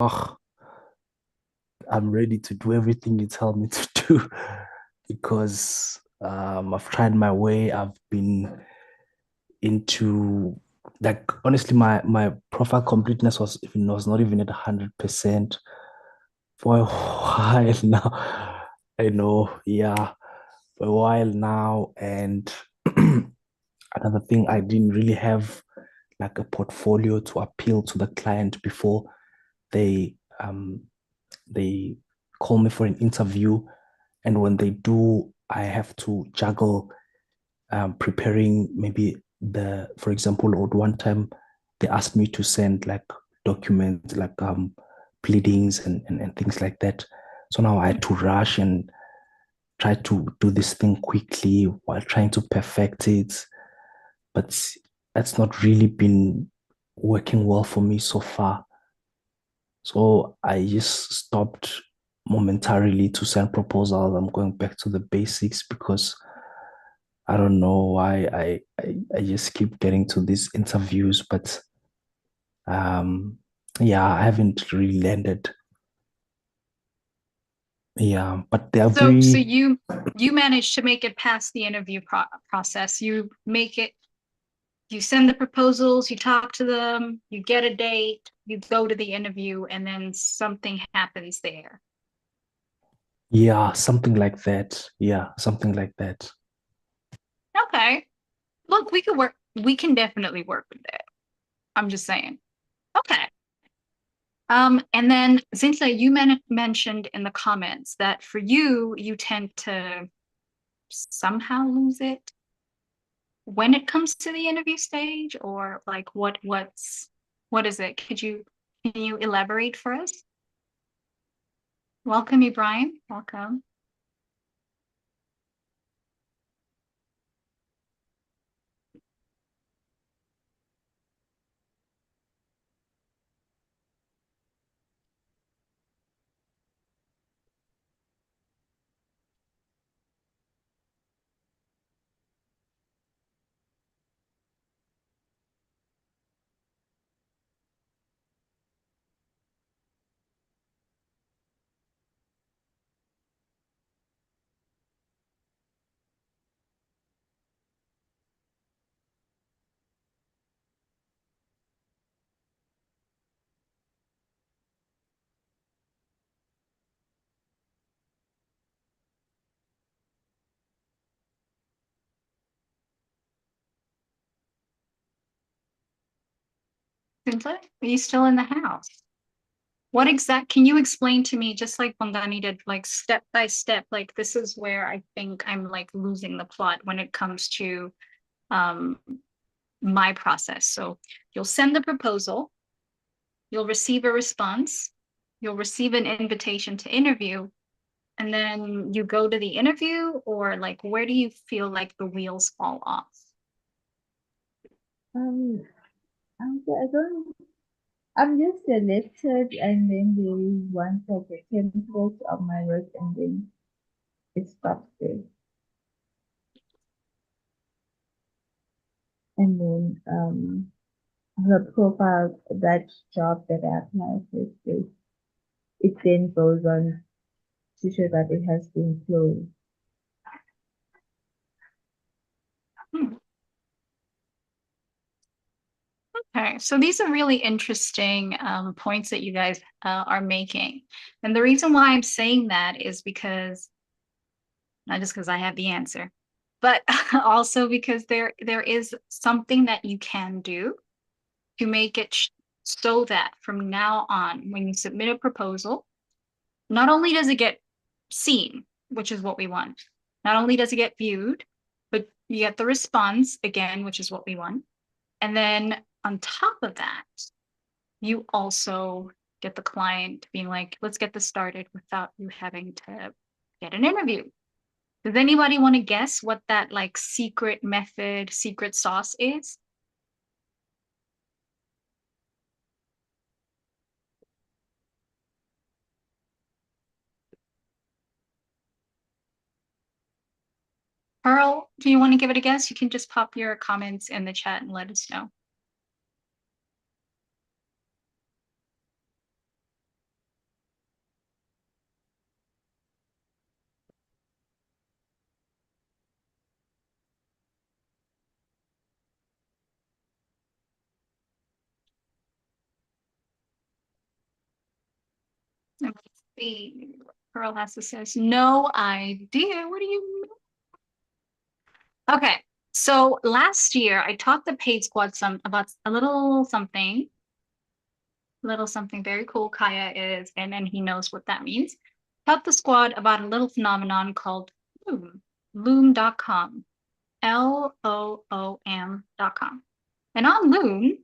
Oh, I'm ready to do everything you tell me to do because I've tried my way. I've been into like honestly, my profile completeness was not even at 100% for a while now. I know, yeah, for a while now. And another thing, I didn't really have like a portfolio to appeal to the client before they they call me for an interview. And when they do, I have to juggle preparing maybe for example, at one time they asked me to send like documents like pleadings and things like that. So now I had to rush and try to do this thing quickly while trying to perfect it. But that's not really been working well for me so far. So I just stopped momentarily to send proposals. I'm going back to the basics because I don't know why I just keep getting to these interviews, but yeah, I haven't really landed. Yeah, but they're So very you managed to make it past the interview process. You send the proposals, you talk to them, you get a date, you go to the interview, and then something happens there. yeah, something like that. Yeah, something like that. Okay. Look, we can definitely work with that. I'm just saying. Okay. And then Zintle, you mentioned in the comments that for you, you tend to somehow lose it when it comes to the interview stage, or like what is it? Can you elaborate for us? Welcome, Brian. Welcome. Zintle, are you still in the house? Can you explain to me, just like Bongani did, like step by step, like this is where I think I'm like losing the plot when it comes to um, my process. So you'll send the proposal, you'll receive a response, you'll receive an invitation to interview, and then you go to the interview, or like where do you feel like the wheels fall off? Um, I don't. I'm just selected, and then they want like a template of my work, and then it stops there. And then the profile, that job that I applied for, it then goes on to show that it has been closed. Hmm. Okay, so these are really interesting points that you guys are making. And the reason why I'm saying that is because not just because I have the answer, but also because there is something that you can do to make it so that from now on, when you submit a proposal, not only does it get seen, which is what we want, not only does it get viewed, but you get the response again, which is what we want. And then on top of that, you also get the client being like, let's get this started without you having to get an interview. Does anybody want to guess what that like secret method, secret sauce is? Pearl, do you want to give it a guess? You can just pop your comments in the chat and let us know. Let me see. Pearl has to say, no idea. What do you mean? Okay. So last year I taught the paid squad some about a little something very cool. Kaya is, and he knows what that means. Taught the squad about a little phenomenon called Loom, loom.com, Loom.com. And on Loom,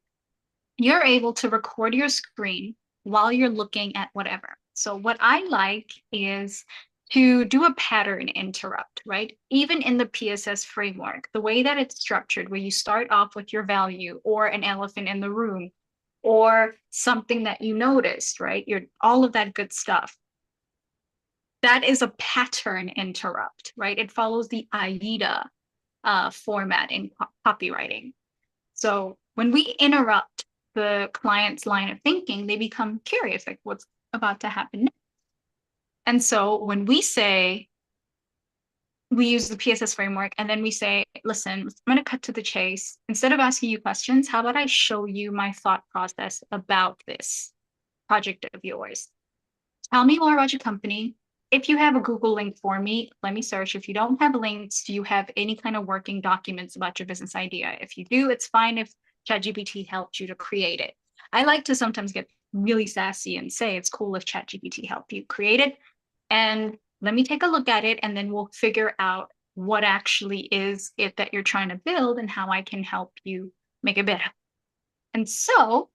you're able to record your screen while you're looking at whatever. So what I like is to do a pattern interrupt, right? Even in the PSS framework, the way that it's structured, where you start off with your value or an elephant in the room or something that you noticed, right? You're all of that good stuff. That is a pattern interrupt, right? It follows the AIDA format in copywriting. So when we interrupt the client's line of thinking, they become curious, like what's about to happen next. And so when we say, we use the PSS framework and then we say, listen, I'm going to cut to the chase. Instead of asking you questions, how about I show you my thought process about this project of yours? Tell me more about your company. If you have a Google link for me, let me search. If you don't have links, do you have any kind of working documents about your business idea? If you do, it's fine if ChatGPT helped you to create it. I like to sometimes get really sassy and say it's cool if ChatGPT helped you create it. And let me take a look at it, and then we'll figure out what actually is it that you're trying to build and how I can help you make it better. And so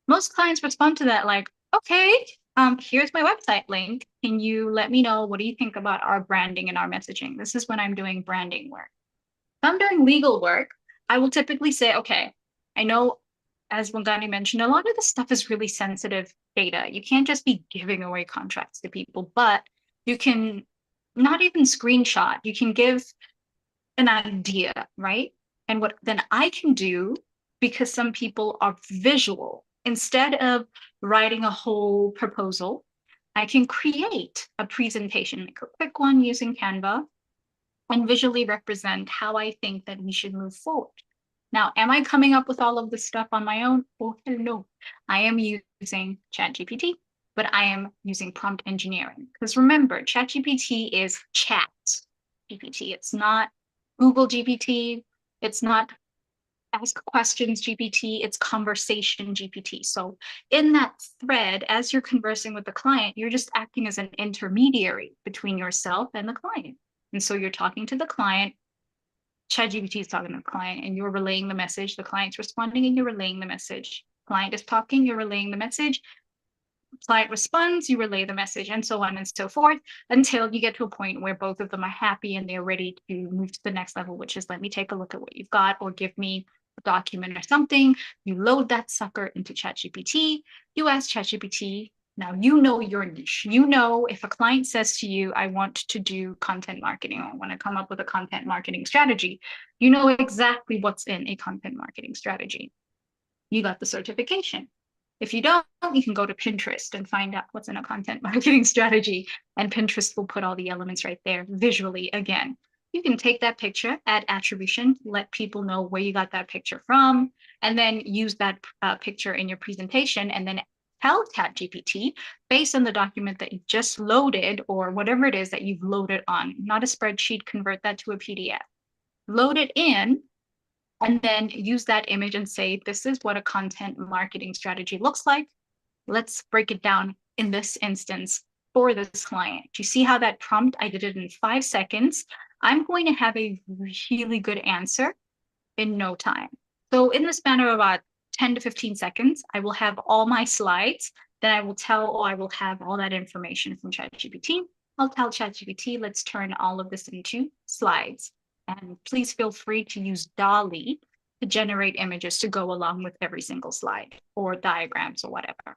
most clients respond to that like, okay, here's my website link. Can you let me know, what do you think about our branding and our messaging? This is when I'm doing branding work. If I'm doing legal work, I will typically say, okay, I know, as Wangani mentioned, a lot of this stuff is really sensitive data. You can't just be giving away contracts to people, but you can not even screenshot. You can give an idea, right? And what then I can do, because some people are visual, instead of writing a whole proposal, I can create a presentation, like a quick one using Canva, and visually represent how I think that we should move forward. Now, am I coming up with all of this stuff on my own? Oh, no. I am using ChatGPT, but I am using prompt engineering. Because remember, ChatGPT is chat GPT. It's not Google GPT. It's not ask questions GPT. It's conversation GPT. So in that thread, as you're conversing with the client, you're just acting as an intermediary between yourself and the client. And so you're talking to the client, ChatGPT is talking to the client, and you're relaying the message. The client's responding and you're relaying the message. Client is talking, you're relaying the message. Client responds, you relay the message, and so on and so forth, until you get to a point where both of them are happy and they're ready to move to the next level, which is, let me take a look at what you've got, or give me a document or something. You load that sucker into ChatGPT. You ask ChatGPT. Now you know your niche. You know, if a client says to you, I want to do content marketing, or I want to come up with a content marketing strategy, you know exactly what's in a content marketing strategy. You got the certification. If you don't, you can go to Pinterest and find out what's in a content marketing strategy. And Pinterest will put all the elements right there visually again. You can take that picture, add attribution, let people know where you got that picture from, and then use that picture in your presentation, and then tell ChatGPT, based on the document that you just loaded, or whatever it is that you've loaded on, not a spreadsheet, convert that to a PDF. Load it in, and then use that image and say, this is what a content marketing strategy looks like. Let's break it down in this instance for this client. Do you see how that prompt, I did it in 5 seconds? I'm going to have a really good answer in no time. So in the span of about 10 to 15 seconds, I will have all my slides. Then I will have all that information from ChatGPT. I'll tell ChatGPT, let's turn all of this into slides. And please feel free to use DALL-E to generate images to go along with every single slide, or diagrams or whatever.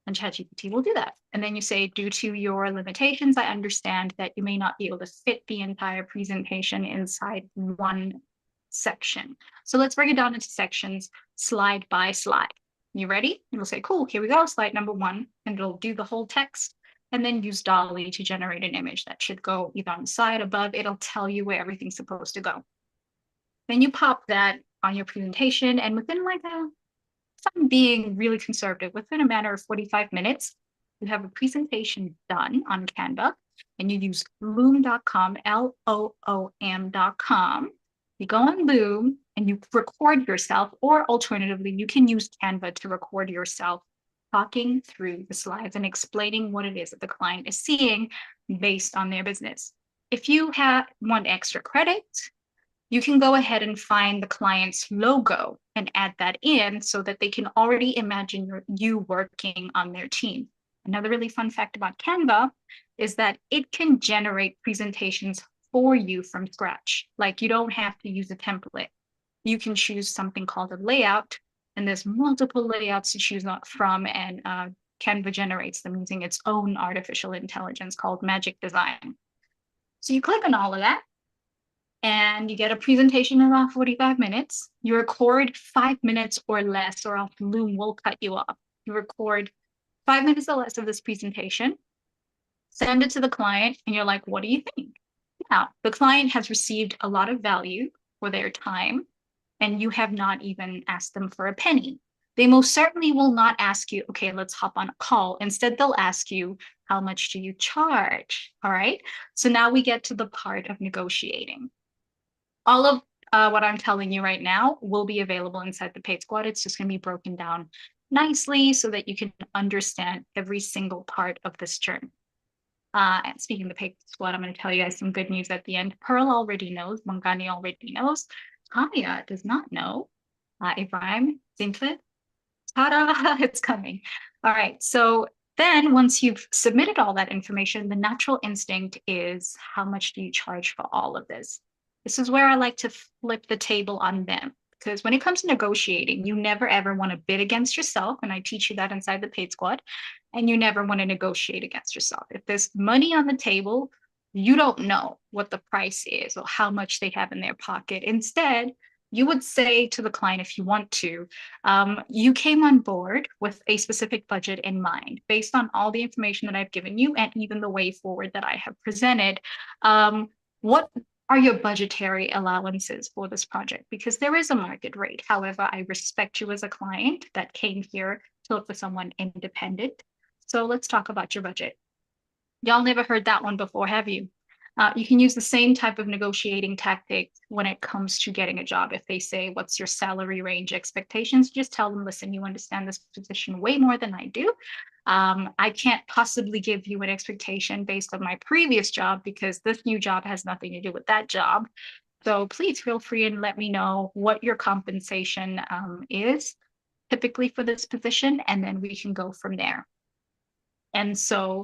And ChatGPT will do that. And then you say, due to your limitations, I understand that you may not be able to fit the entire presentation inside one section. So let's break it down into sections, slide by slide. You ready? It'll say, cool, here we go, slide number 1, and it'll do the whole text, and then use DALL-E to generate an image that should go either on the side, above. It'll tell you where everything's supposed to go. Then you pop that on your presentation, and within like if I'm being really conservative, within a matter of 45 minutes, you have a presentation done on Canva, and you use loom.com, Loom.com. You go on Loom and you record yourself, or alternatively, you can use Canva to record yourself talking through the slides and explaining what it is that the client is seeing based on their business. If you want extra credit, you can go ahead and find the client's logo and add that in so that they can already imagine you working on their team. Another really fun fact about Canva is that it can generate presentations for you from scratch. Like, you don't have to use a template. You can choose something called a layout, and there's multiple layouts to choose from, and Canva generates them using its own artificial intelligence called Magic Design. So you click on all of that, and you get a presentation in around 45 minutes. You record 5 minutes or less, or else Loom will cut you off. You record 5 minutes or less of this presentation, send it to the client, and you're like, what do you think? Now, the client has received a lot of value for their time, and you have not even asked them for a penny. They most certainly will not ask you, okay, let's hop on a call. Instead, they'll ask you, how much do you charge? All right. So now we get to the part of negotiating. All of what I'm telling you right now will be available inside the paid squad. It's just going to be broken down nicely so that you can understand every single part of this journey. And speaking of the paid squad, I'm going to tell you guys some good news at the end. Pearl already knows. Mangani already knows. Tanya does not know. Ibrahim, Zinflet, ta-da, it's coming. All right. So then once you've submitted all that information, the natural instinct is, how much do you charge for all of this? This is where I like to flip the table on them, because when it comes to negotiating, you never ever want to bid against yourself. And I teach you that inside the paid squad. And you never want to negotiate against yourself. If there's money on the table, you don't know what the price is or how much they have in their pocket. Instead, you would say to the client, if you want to, you came on board with a specific budget in mind based on all the information that I've given you and even the way forward that I have presented. What are your budgetary allowances for this project? Because there is a market rate. However, I respect you as a client that came here to look for someone independent. So let's talk about your budget. Y'all never heard that one before, have you? You can use the same type of negotiating tactic when it comes to getting a job. If they say, what's your salary range expectations? Just tell them, listen, you understand this position way more than I do. I can't possibly give you an expectation based on my previous job because this new job has nothing to do with that job. So please feel free and let me know what your compensation is typically for this position, and then we can go from there. And so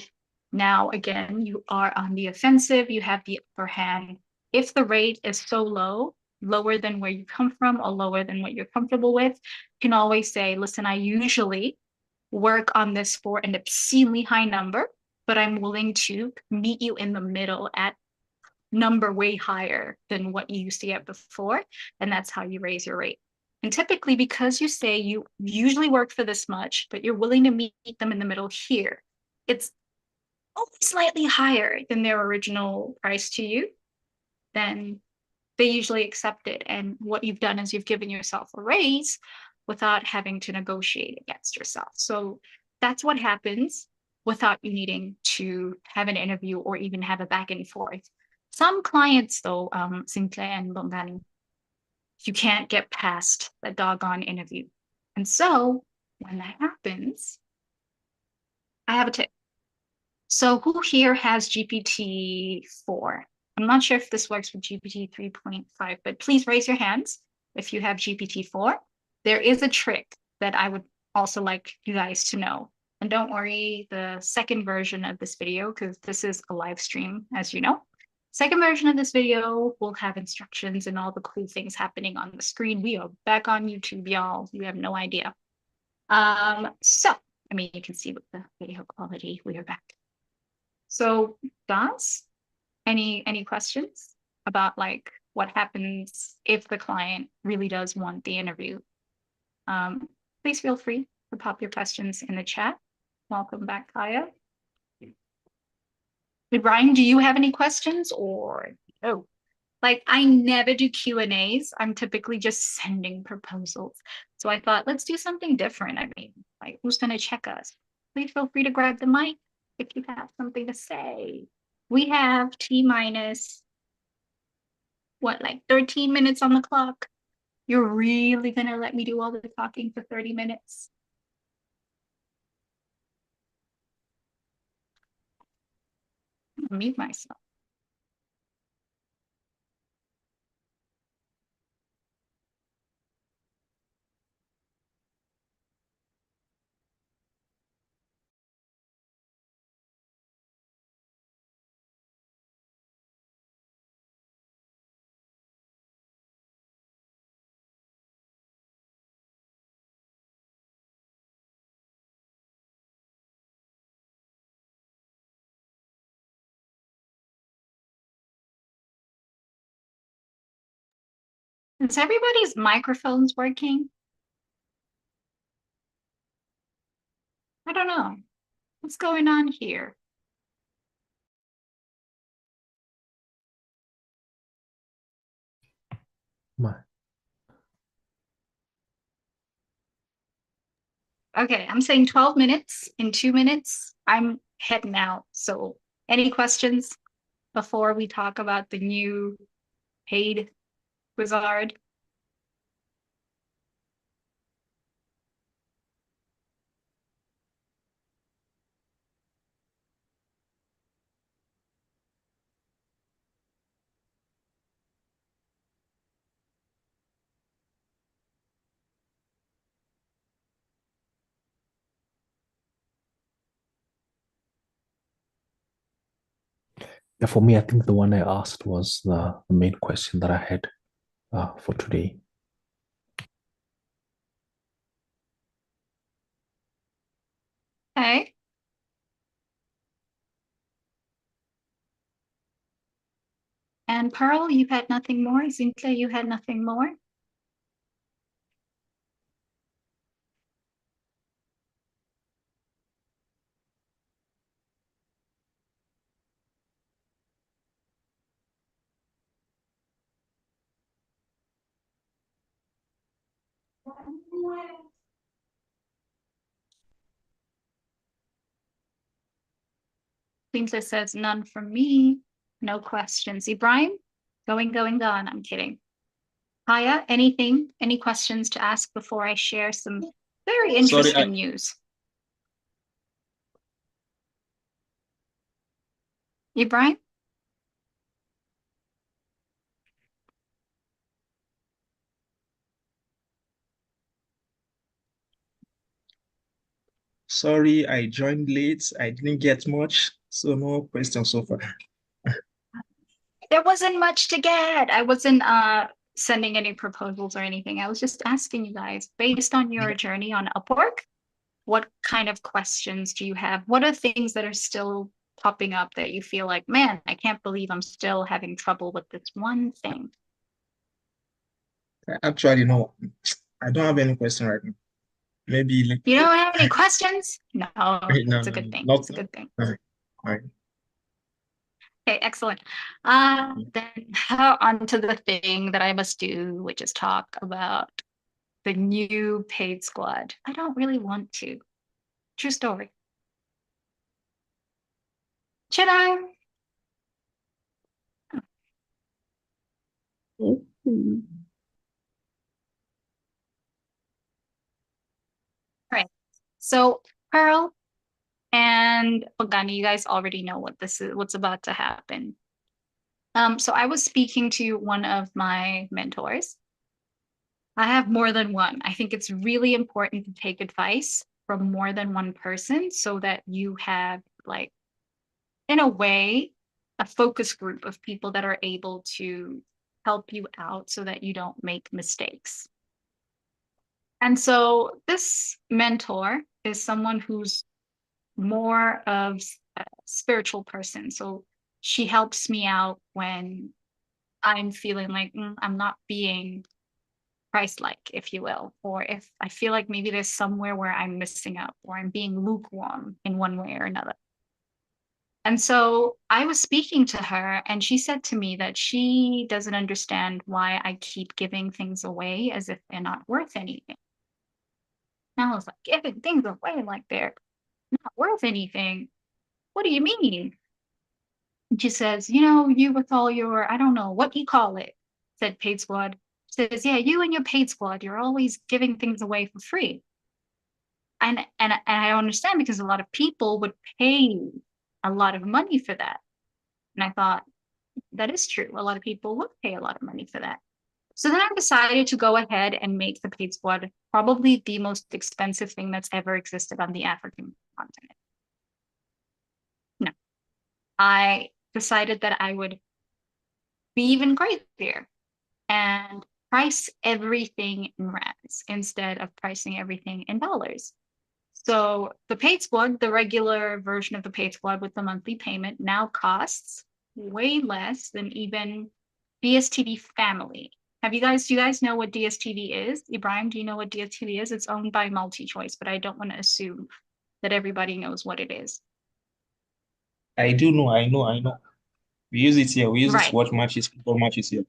now, again, you are on the offensive, you have the upper hand. If the rate is so low, lower than where you come from or lower than what you're comfortable with, you can always say, listen, I usually work on this for an obscenely high number, but I'm willing to meet you in the middle at number way higher than what you used to get before. And that's how you raise your rate. And typically, because you say you usually work for this much, but you're willing to meet them in the middle here, it's only slightly higher than their original price to you, then they usually accept it. And what you've done is you've given yourself a raise without having to negotiate against yourself. So that's what happens without you needing to have an interview or even have a back and forth. Some clients, though, Sintle and Bongani, you can't get past that doggone interview. And so when that happens, I have a tip. So who here has GPT-4? I'm not sure if this works with GPT 3.5, but please raise your hands if you have GPT-4. There is a trick that I would also like you guys to know. And don't worry, the second version of this video, because this is a live stream, as you know. Second version of this video will have instructions and all the cool things happening on the screen. We are back on YouTube, y'all. You have no idea. So, I mean, you can see with the video quality, we are back. So, Daz, any questions about like what happens if the client really does want the interview? Please feel free to pop your questions in the chat. Welcome back, Kaya. Brian, do you have any questions or no? Like, I never do Q&As. I'm typically just sending proposals. So I thought, let's do something different. I mean, like, who's going to check us? please feel free to grab the mic if you have something to say. We have T minus what, like 13 minutes on the clock? You're really gonna let me do all the talking for 30 minutes? I'll mute myself. Is everybody's microphones working? I don't know. What's going on here? My. Okay, I'm saying 12 minutes. In 2 minutes, I'm heading out. So any questions before we talk about the new paid wizard? Yeah, for me, I think the one I asked was the main question that I had for today. Okay. And Pearl, you had nothing more. Zinta, you had nothing more. Zinta says none from me. No questions. Ibrahim, going, gone. I'm kidding. Haya, anything, any questions to ask before I share some very interesting news? Ibrahim? Sorry, I joined late. I didn't get much, so no questions so far. There wasn't much to get. I wasn't sending any proposals or anything. I was just asking you guys, based on your journey on Upwork, what kind of questions do you have? What are things that are still popping up that you feel like, man, I can't believe I'm still having trouble with this one thing? Actually, no, I don't have any question right now. Maybe like You don't have any questions? No, no, it's a good thing. not It's a good thing. all right. Okay, excellent. Then on to the thing that I must do, which is talk about the new paid squad. I don't really want to. True story. Should I? Yes, please. All right. So Pearl and Pagani, you guys already know what this is, what's about to happen. So I was speaking to one of my mentors. I have more than one. I think it's really important to take advice from more than one person so that you have, like, in a way, a focus group of people that are able to help you out so that you don't make mistakes. And so this mentor is someone who's more of a spiritual person. So she helps me out when I'm feeling like I'm not being Christ-like, if you will, or if I feel like maybe there's somewhere where I'm missing out or I'm being lukewarm in one way or another. And so I was speaking to her, and she said to me that she doesn't understand why I keep giving things away as if they're not worth anything. And I was like, giving things away like they're not worth anything. What do you mean? And she says, you know, you with all your, I don't know what you call it, said Paid Squad. She says, yeah, you and your Paid Squad, you're always giving things away for free. And I understand because a lot of people would pay a lot of money for that. And I thought, that is true. A lot of people would pay a lot of money for that. So then I decided to go ahead and make the Paid Squad probably the most expensive thing that's ever existed on the African continent. No, I decided that I would be even crazier and price everything in rands instead of pricing everything in dollars. So the Paid Squad, the regular version of the Paid Squad with the monthly payment, now costs way less than even DSTV Family. Do you guys know what DSTV is? Ibrahim, do you know what DSTV is? It's owned by MultiChoice, but I don't want to assume that everybody knows what it is. I do know, I know. We use it here. We use it to Right. watch matches, football matches here.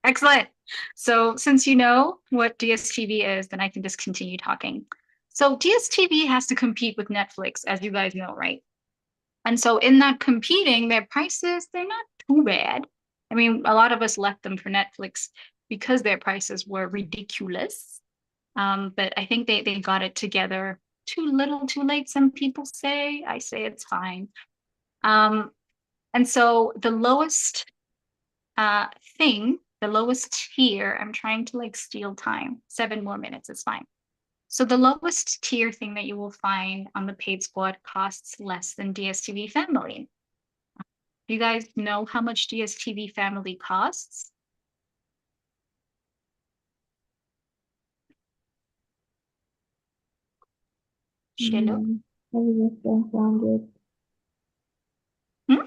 Excellent. So since you know what DSTV is, then I can just continue talking. So DSTV has to compete with Netflix, as you guys know, right? And so in that competing, their prices, they're not too bad. I mean, a lot of us left them for Netflix because their prices were ridiculous. But I think they got it together too little, too late, some people say. I say it's fine. And so the lowest thing, the lowest tier, I'm trying to like steal time. 7 more minutes, it's fine. So the lowest tier thing that you will find on the Paid Squad costs less than DSTV Family. Do you guys know how much DSTV Family costs? Hello? Maybe just 100. Hmm?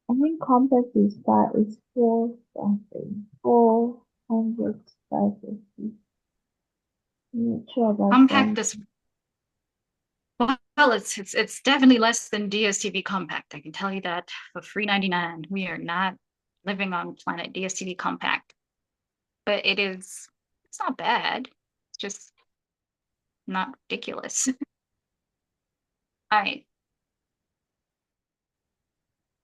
I think compact is that is 4 something. 400, 550. I'm not sure about Compact that. is well, it's definitely less than DSTV Compact. I can tell you that for $3.99. We are not living on planet DSTV Compact, but it's not bad. It's just not ridiculous. All right,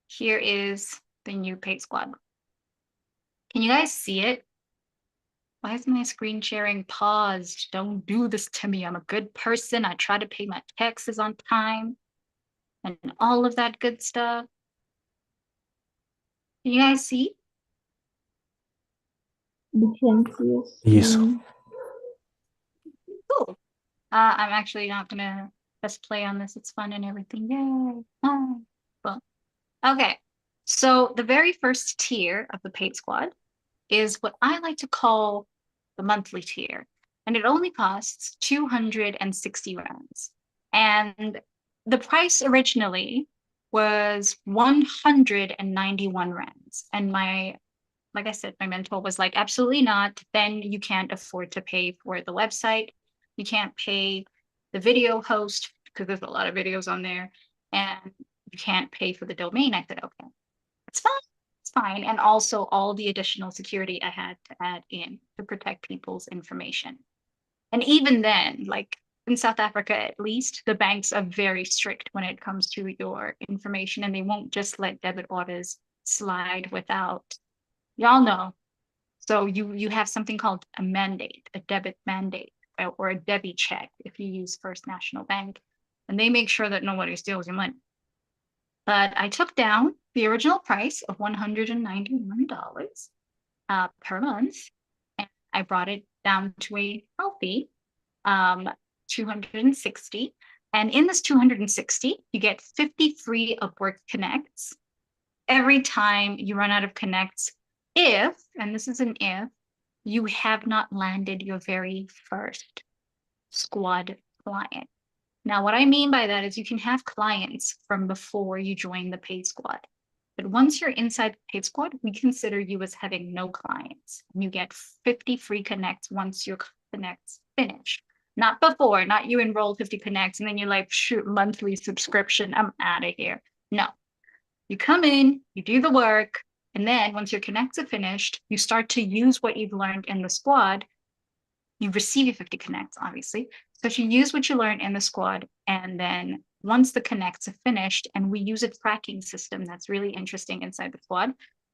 here is the new Paid Squad. Can you guys see it? Why is my screen sharing paused? Don't do this to me. I'm a good person. I try to pay my taxes on time and all of that good stuff. Can you guys see? We can see your Yes. screen. Cool. I'm actually not gonna press play on this. It's fun and everything. Yay. Oh, well, okay. So the very first tier of the Paid Squad is what I like to call the monthly tier. And it only costs 260 rands. And the price originally was 191 rands. And like I said, my mentor was like, absolutely not. Then you can't afford to pay for the website. You can't pay the video host because there's a lot of videos on there. And you can't pay for the domain. I said, okay, it's fine. It's fine. And also all the additional security I had to add in to protect people's information. And even then, like in South Africa, at least, the banks are very strict when it comes to your information, and they won't just let debit orders slide without, y'all know. So you have something called a mandate, a debit mandate, or a debit check if you use First National Bank, and they make sure that nobody steals your money. But I took down the original price of $191 per month, and I brought it down to a healthy 260. And in this 260, you get 50 free Upwork connects every time you run out of connects if, and this is an if, you have not landed your very first squad client. Now, what I mean by that is you can have clients from before you join the Paid Squad. But once you're inside the Paid Squad, we consider you as having no clients. And you get 50 free connects once your connects finish. Not before, not you enroll 50 connects and then you're like, shoot, monthly subscription, I'm out of here. No, you come in, you do the work, and then once your connects are finished, you start to use what you've learned in the squad. you receive your 50 connects, obviously. So if you use what you learned in the squad, and then once the connects are finished, and we use a tracking system that's really interesting inside the squad,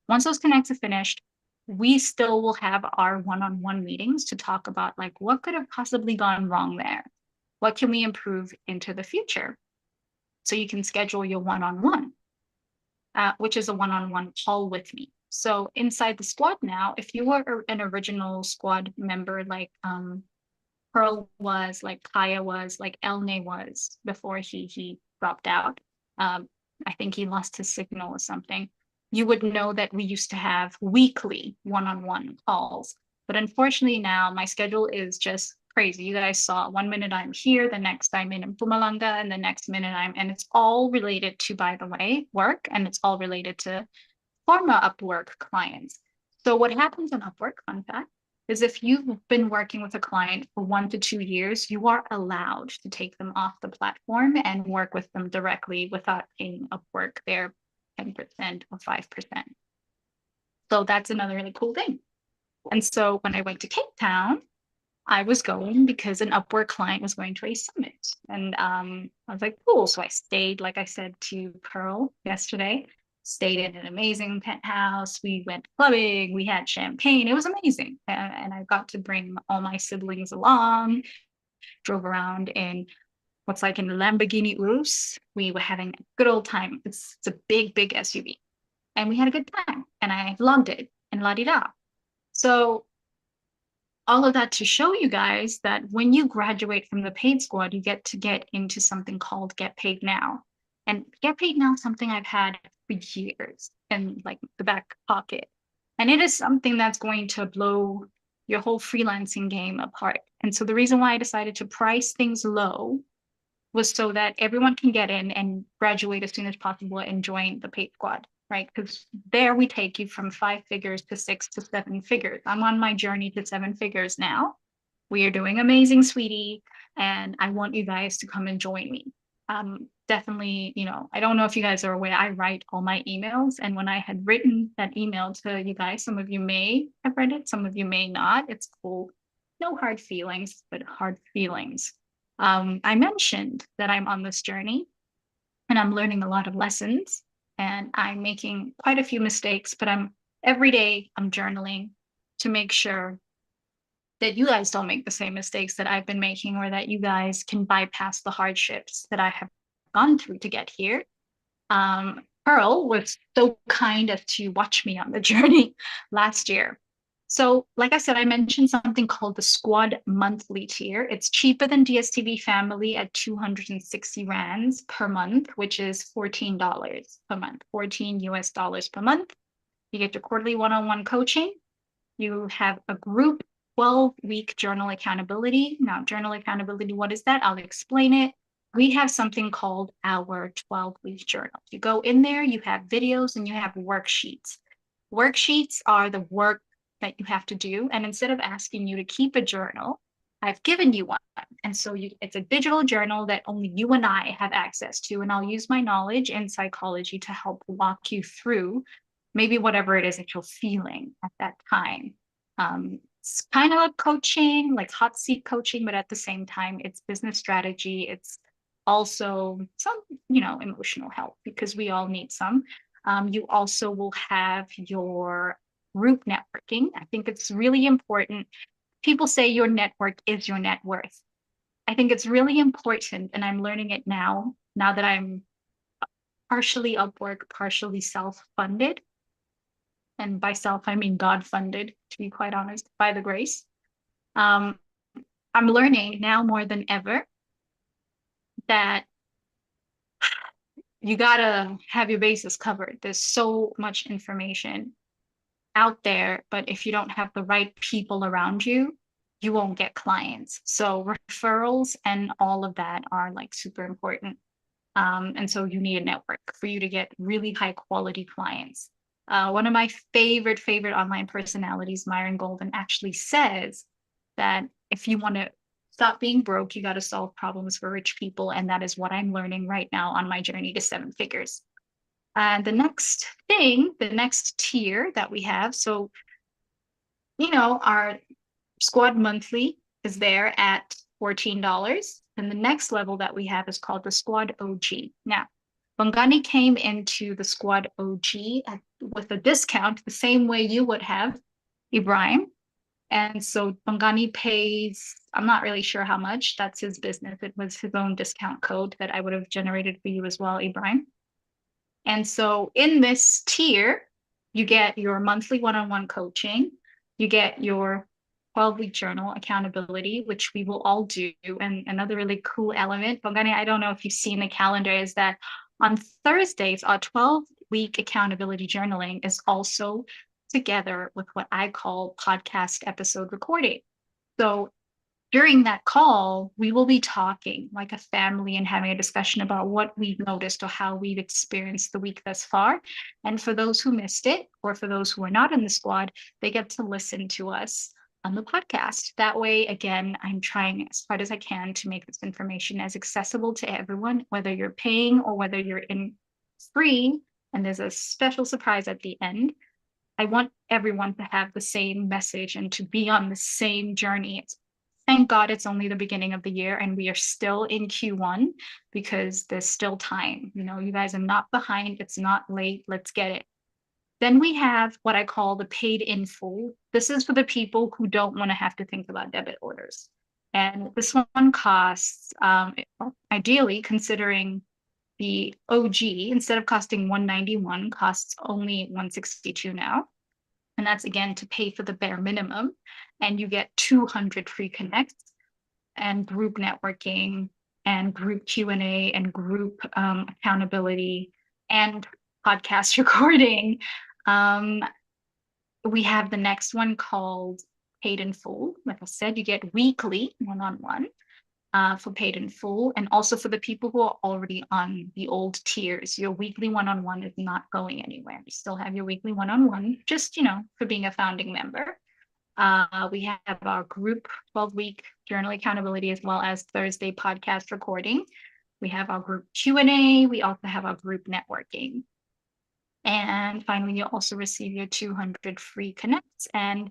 once those connects are finished, we still will have our one-on-one meetings to talk about like what could have possibly gone wrong there. What can we improve into the future? So you can schedule your one-on-one, which is a one-on-one call with me. So inside the squad now, if you were an original squad member, like Pearl was, like Kaya was, like Elne was before he dropped out. I think he lost his signal or something. You would know that we used to have weekly one-on-one calls. But unfortunately now my schedule is just crazy. You guys saw 1 minute I'm here, the next I'm in Pumalanga, and the next minute and it's all related to, by the way, work, and it's all related to former Upwork clients. So what happens on Upwork, fun fact, is if you've been working with a client for 1 to 2 years, you are allowed to take them off the platform and work with them directly without paying Upwork their 10% or 5%. So that's another really cool thing. And so when I went to Cape Town, I was going because an Upwork client was going to a summit. And I was like, cool. So I stayed, like I said to Pearl yesterday, stayed in an amazing penthouse. We went clubbing, we had champagne. It was amazing. And I got to bring all my siblings along, drove around in what's like in Lamborghini Urus. We were having a good old time. It's a big, big SUV. And we had a good time. And I vlogged it and la-di-da. So all of that to show you guys that when you graduate from the paid squad, you get into something called Get Paid Now. And Get Paid Now is something I've had for years in like the back pocket. And it is something that's going to blow your whole freelancing game apart. And so the reason why I decided to price things low was so that everyone can get in and graduate as soon as possible and join the paid squad, right? Because there we take you from 5 figures to 6 to 7 figures. I'm on my journey to 7 figures now. We are doing amazing, sweetie. And I want you guys to come and join me. Definitely, I don't know if you guys are aware, I write all my emails. And when I had written that email to you guys, some of you may have read it, some of you may not. It's cool. No hard feelings, but hard feelings. I mentioned that I'm on this journey and I'm learning a lot of lessons and I'm making quite a few mistakes, but every day I'm journaling to make sure that you guys don't make the same mistakes that I've been making, or that you guys can bypass the hardships that I have gone through to get here. Pearl was so kind as to watch me on the journey last year. So like I said, I mentioned something called the Squad monthly tier. It's cheaper than DSTV Family at 260 rands per month, which is $14 per month, 14 US dollars per month. You get your quarterly one-on-one coaching. You have a group 12-week journal accountability. Now, journal accountability, what is that? I'll explain it. We have something called our 12-week journal. You go in there, you have videos and you have worksheets. Worksheets are the work that you have to do. And instead of asking you to keep a journal, I've given you one. And so it's a digital journal that only you and I have access to. And I'll use my knowledge in psychology to help walk you through maybe whatever it is that you're feeling at that time. It's kind of like coaching, like hot seat coaching, but at the same time, it's business strategy. It's also some, emotional help, because we all need some. You also will have your group networking. I think it's really important. People say your network is your net worth. I think it's really important, and I'm learning it now that I'm partially Upwork, partially self-funded. And by self, I mean God-funded, to be quite honest, by the grace. I'm learning now more than ever that you gotta have your bases covered. There's so much information out there, but if you don't have the right people around you, you won't get clients. So referrals and all of that are like super important. And so you need a network for you to get really high quality clients. One of my favorite online personalities, Myron Golden, actually says that if you want to stop being broke, you got to solve problems for rich people. And that is what I'm learning right now on my journey to 7 figures. And the next tier that we have, so, our squad monthly is there at $14. And the next level that we have is called the Squad OG. Now, Bongani came into the Squad OG with a discount the same way you would have, Ibrahim. And so Bongani pays, I'm not really sure how much, that's his business. It was his own discount code that I would have generated for you as well, Ibrahim. And so in this tier, you get your monthly one-on-one coaching, you get your 12-week journal accountability, which we will all do. And another really cool element, Bongani, I don't know if you've seen the calendar, is that on Thursdays, our 12-week accountability journaling is also together with what I call podcast episode recording. So during that call, we will be talking like a family and having a discussion about what we've noticed or how we've experienced the week thus far. And for those who missed it, or for those who are not in the squad, they get to listen to us on the podcast. That way, again, I'm trying as hard as I can to make this information as accessible to everyone, whether you're paying or whether you're in free. And there's a special surprise at the end. I want everyone to have the same message and to be on the same journey. Thank God it's only the beginning of the year and we are still in Q1 because there's still time. You know, you guys are not behind. It's not late. Let's get it. Then we have what I call the paid in full. This is for the people who don't want to have to think about debit orders. And this one costs, ideally, considering the OG, instead of costing $191, costs only $162 now. And that's again to pay for the bare minimum. And you get 200 free connects and group networking and group Q&A and group accountability and podcast recording. We have the next one called Paid in Full. Like I said, you get weekly one-on-one for paid in full. And also for the people who are already on the old tiers, your weekly one-on-one is not going anywhere. You still have your weekly one-on-one, just, you know, for being a founding member. We have our group 12-week journal accountability as well as Thursday podcast recording. We have our group Q&A. We also have our group networking. And finally, you'll also receive your 200 free connects and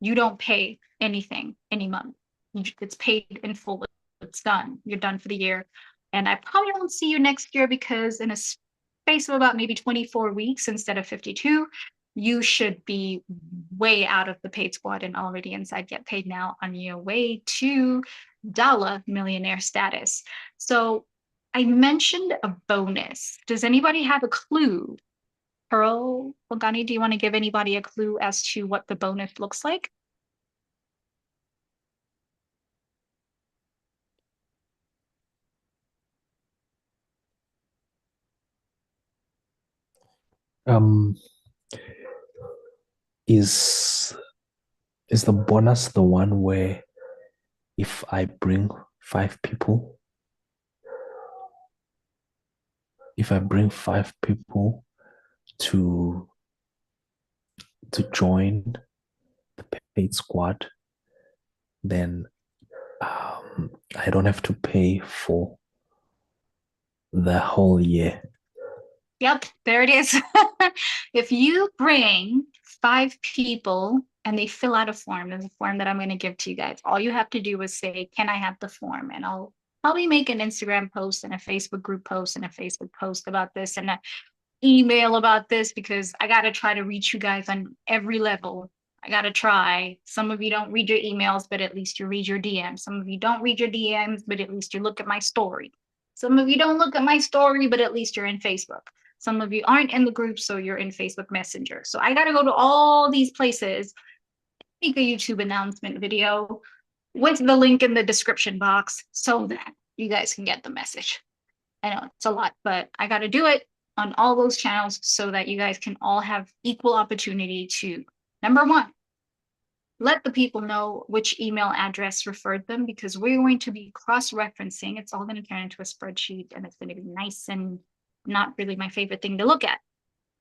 you don't pay anything any month. It's paid in full. It's done. You're done for the year. And I probably won't see you next year because in a space of about maybe 24 weeks instead of 52, you should be way out of the paid squad and already inside Get Paid Now on your way to dollar millionaire status. So I mentioned a bonus. Does anybody have a clue? Pearl, Bongani, do you want to give anybody a clue as to what the bonus looks like? Um, is the bonus the one where if I bring 5 people, if I bring 5 people to join the paid squad, then I don't have to pay for the whole year. Yep, there it is. If you bring 5 people and they fill out a form, there's a form that I'm going to give to you guys. All you have to do is say, can I have the form? And I'll probably make an Instagram post and a Facebook group post and a Facebook post about this and an email about this because I got to try to reach you guys on every level. I got to try. Some of you don't read your emails, but at least you read your DMs. Some of you don't read your DMs, but at least you look at my story. Some of you don't look at my story, but at least you're in Facebook. Some of you aren't in the group, so you're in Facebook Messenger. So I got to go to all these places, make a YouTube announcement video with the link in the description box so that you guys can get the message. I know it's a lot, but I got to do it on all those channels so that you guys can all have equal opportunity to, number one, let the people know which email address referred them because we're going to be cross-referencing. It's all going to turn into a spreadsheet and it's going to be nice and not really my favorite thing to look at.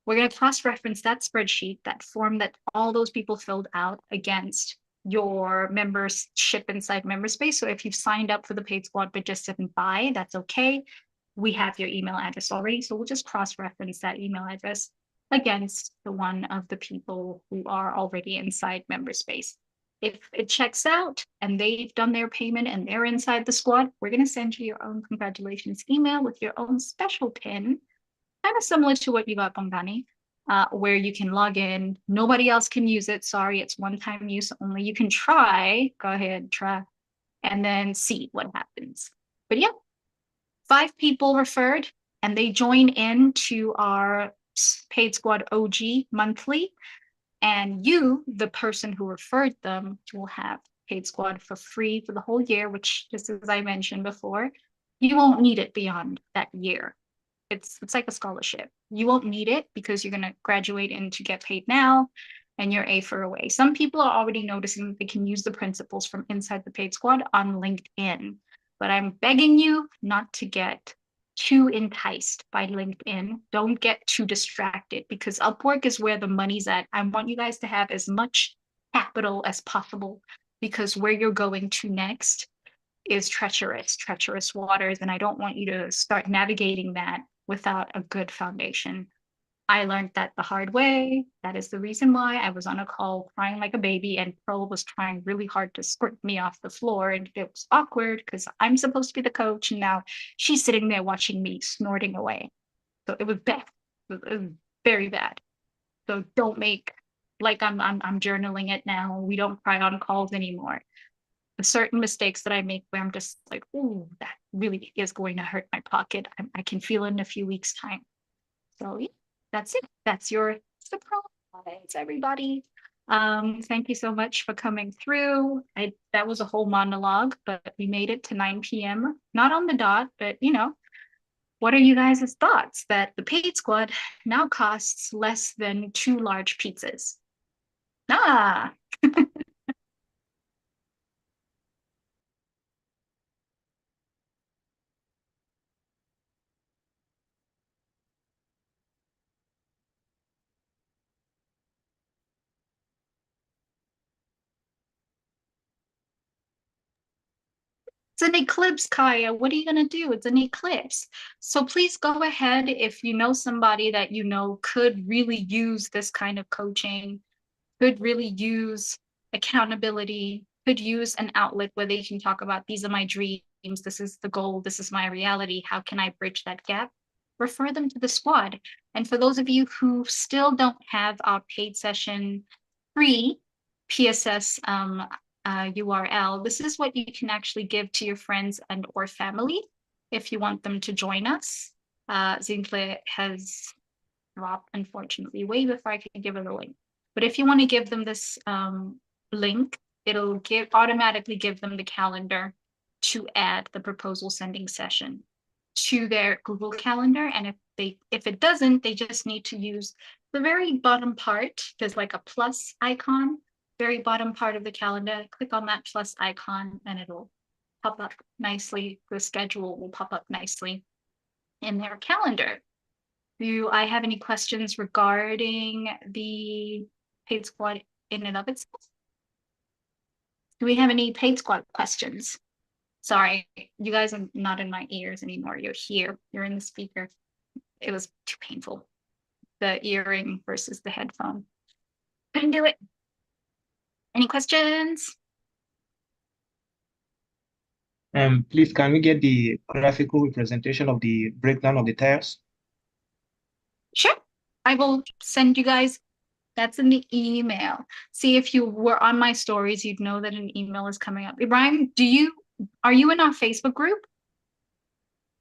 We're going to cross-reference that spreadsheet, that form that all those people filled out against your membership inside MemberSpace. So if you've signed up for the paid squad but just didn't buy, that's okay. We have your email address already. So we'll just cross-reference that email address against the one of the people who are already inside MemberSpace. If it checks out and they've done their payment and they're inside the squad, we're going to send you your own congratulations email with your own special pin, kind of similar to what you got, Bongani, where you can log in. Nobody else can use it. Sorry, it's one-time use only. You can try. Go ahead, try, and then see what happens. But yeah, 5 people referred, and they join into our paid squad OG monthly. And you, the person who referred them, will have paid squad for free for the whole year, which, just as I mentioned before, you won't need it beyond that year. It's like a scholarship. You won't need it because you're going to graduate and to get paid now, and you're A for away. Some people are already noticing that they can use the principles from inside the paid squad on LinkedIn, but I'm begging you not to get too enticed by LinkedIn. Don't get too distracted, because Upwork is where the money's at. I want you guys to have as much capital as possible, because where you're going to next is treacherous waters, and I don't want you to start navigating that without a good foundation. I learned that the hard way. That is the reason why I was on a call crying like a baby, and Pearl was trying really hard to squirt me off the floor, and it was awkward because I'm supposed to be the coach, and now she's sitting there watching me snorting away. So it was bad. It was very bad. So don't make like I'm journaling it now. We don't cry on calls anymore. The certain mistakes that I make where I'm just like, oh, that really is going to hurt my pocket. I can feel it in a few weeks' time. So yeah, that's it. That's your surprise, everybody. Thank you so much for coming through. That was a whole monologue, but we made it to 9 p.m. Not on the dot, but what are you guys' thoughts that the paid squad now costs less than 2 large pizzas? Ah, it's an eclipse, Kaya. What are you going to do? It's an eclipse. So please go ahead if you know somebody that you know could really use this kind of coaching, could really use accountability, could use an outlet where they can talk about, these are my dreams, this is the goal, this is my reality, how can I bridge that gap? Refer them to the squad. And for those of you who still don't have our paid session free PSS URL, this is what you can actually give to your friends and or family if you want them to join us. Zintle has dropped, unfortunately, way before I can give her the link. But if you want to give them this link, it'll automatically give them the calendar to add the proposal sending session to their Google Calendar. And if it doesn't, they just need to use the very bottom part. There's like a plus icon, very bottom part of the calendar. Click on that plus icon and it'll pop up nicely. The schedule will pop up nicely in their calendar. Do I have any questions regarding the paid squad in and of itself? Do we have any paid squad questions? Sorry, you guys are not in my ears anymore. You're here. You're in the speaker. It was too painful. The earring versus the headphone. Couldn't do it. Any questions? Please, can we get the graphical representation of the breakdown of the tires? Sure. I will send you guys. That's in the email. See, if you were on my stories, you'd know that an email is coming up. Ibrahim, are you in our Facebook group?